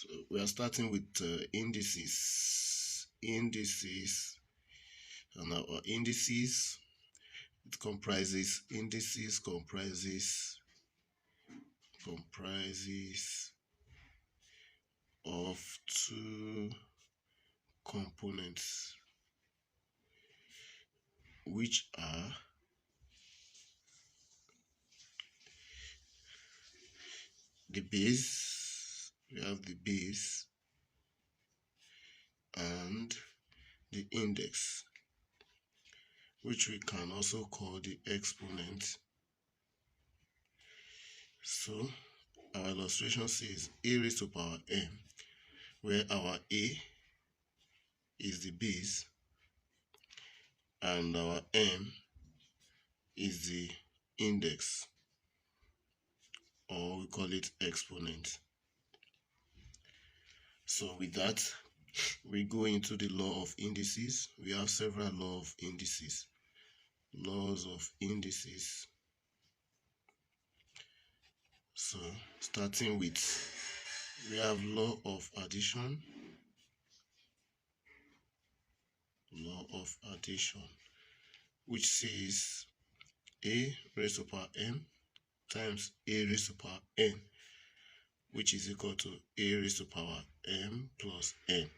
So we are starting with indices. Indices, and our indices, it comprises of two components, which are the base. We have the base and the index, which we can also call the exponent. So our illustration says a raised to power m, where our a is the base and our m is the index, or we call it exponent. So with that, we go into the law of indices. We have several laws of indices. So starting with, we have law of addition. Which says a raised to power m times a raised to power n, which is equal to a raised to power m plus n.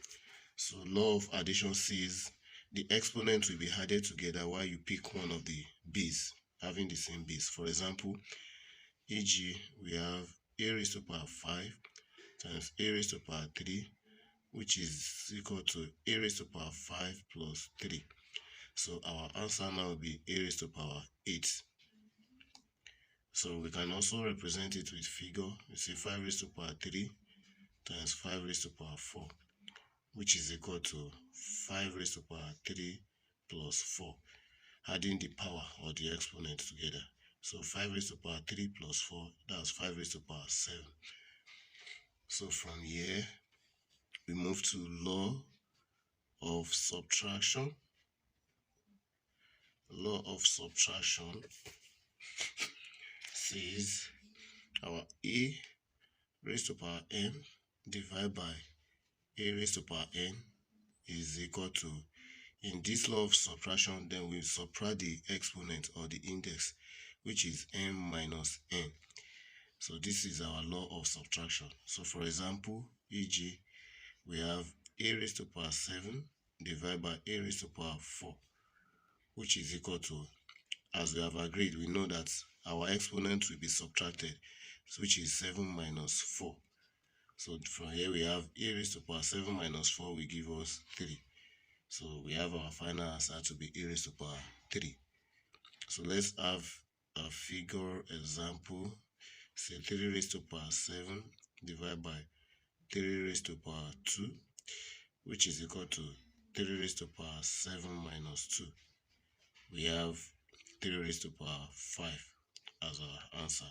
So law of addition says the exponent will be added together while you pick one of the base having the same base. For example, e.g., we have a raised to power 5 times a raised to power 3, which is equal to a raised to power 5 plus 3. So our answer now will be a raised to power 8. So we can also represent it with figure. We say 5 raised to power 3 times 5 raised to power 4, which is equal to 5 raised to power 3 plus 4, adding the power or the exponent together. So 5 raised to power 3 plus 4, that's 5 raised to power 7. So from here, we move to law of subtraction. Law of subtraction says our a raised to power m divided by a raised to power n is equal to, in this law of subtraction, then we subtract the exponent or the index, which is m minus n. So this is our law of subtraction. So for example, e.g., we have a raised to power 7 divided by a raised to power 4, which is equal to, as we have agreed, we know that our exponent will be subtracted, which is 7 minus 4. So from here we have a raised to power 7 minus 4 will give us 3. So we have our final answer to be a raised to power 3. So let's have a figure example. Say 3 raised to power 7 divided by 3 raised to power 2, which is equal to 3 raised to power 7 minus 2. We have 3 raised to power 5 as our answer.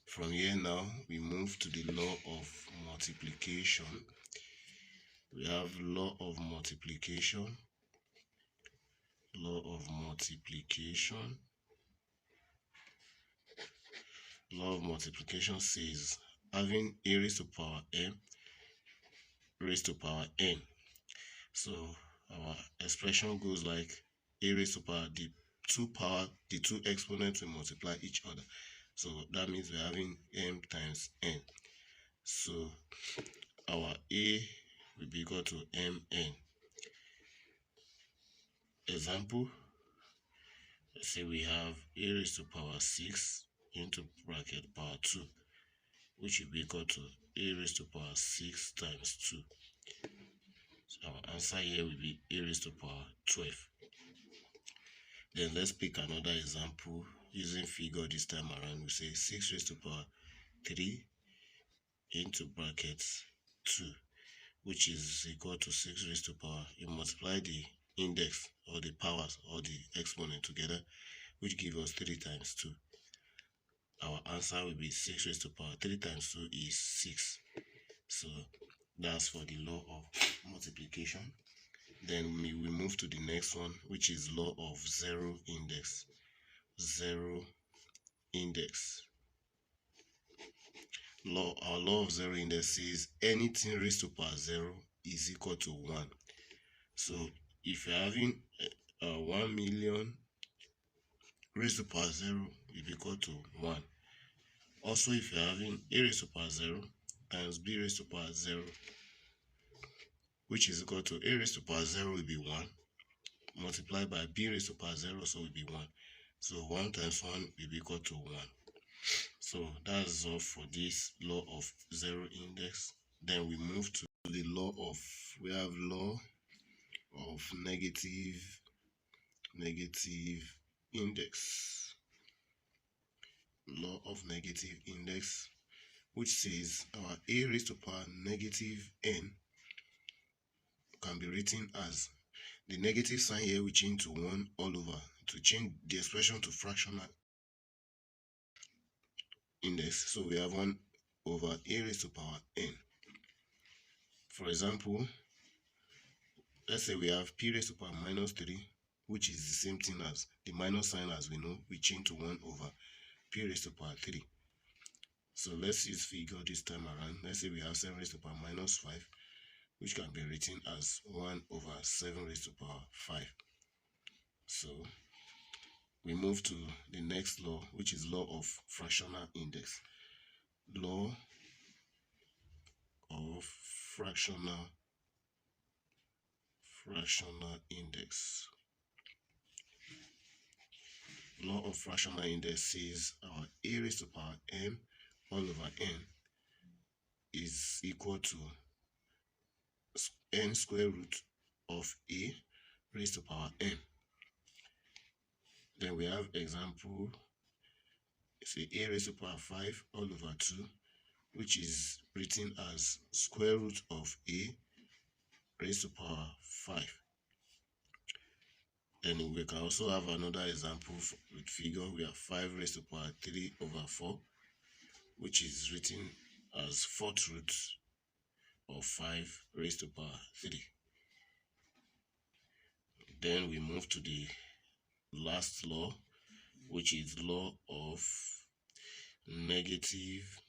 From here now, we move to the law of multiplication. We have law of multiplication. Law of multiplication says having a raised to power m raised to power n. So our expression goes like a raised to power, the two exponents will multiply each other. So that means we're having m times n. So our a will be equal to mn. Example, let's say we have a raised to power 6 into bracket power 2, which will be equal to a raised to power 6 times 2. So our answer here will be a raised to power 12. Then let's pick another example using figure this time around. We say 6 raised to power 3 into brackets 2, which is equal to 6 raised to power. You multiply the index or the powers or the exponent together, which gives us 3 times 2. Our answer will be 6 raised to power 3 times 2 is 6. So that's for the law of multiplication. Then we will move to the next one, which is law of zero index. our law of zero index says anything raised to power 0 is equal to 1. So if you're having 1 million raised to power 0 is equal to 1. Also, if you're having a raised to power 0 times b raised to power 0, which is equal to a raised to power 0 will be 1, multiplied by b raised to power 0 also will be 1. So 1 times 1 will be equal to 1. So that's all for this law of zero index. Then we move to the law of, we have law of negative index. Law of negative index, which says our a raised to power negative n can be written as, the negative sign here will change to 1 all over to change the expression to fractional index. So we have 1 over a raised to power n. For example, let's say we have p raised to power minus 3, which is the same thing as the minus sign, as we know, we change to 1 over p raised to power 3. So let's use figure this time around. Let's say we have 7 raised to power minus 5, which can be written as 1 over 7 raised to power 5. So we move to the next law, which is law of fractional index. Law of fractional index. Law of fractional index says our a raised to power m all over n is equal to n square root of a raised to power m. Then we have example, say a raised to power 5 all over 2, which is written as square root of a raised to power 5. Then we can also have another example with figure. We have 5 raised to power 3 over 4, which is written as fourth root of 5 raised to power 3. Then we move to the last law, which is law of negative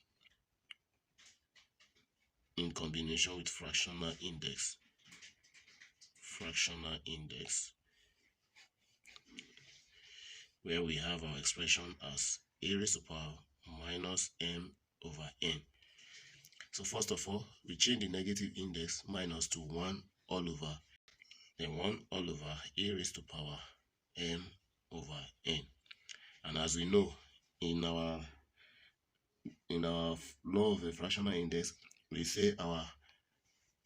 in combination with fractional index. Fractional index, where we have our expression as a raised to power minus m over n. So first of all, we change the negative index minus to 1 all over, then 1 all over a raised to power m over n. And as we know, in our law of the fractional index, we say our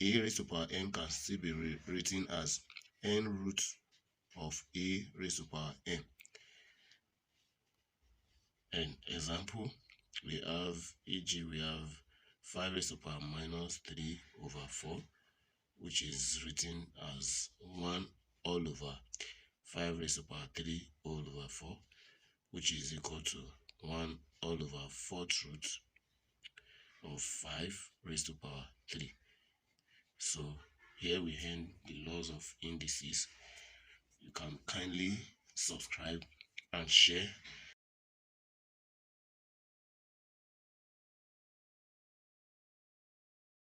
a raised to power m can still be written as n root of a raised to power m. And example, we have, e.g., we have 5 raised to power minus 3 over 4, which is written as 1 all over 5 raised to power 3 all over 4, which is equal to 1 all over 4th root of 5 raised to power 3. So here we end the laws of indices. You can kindly subscribe and share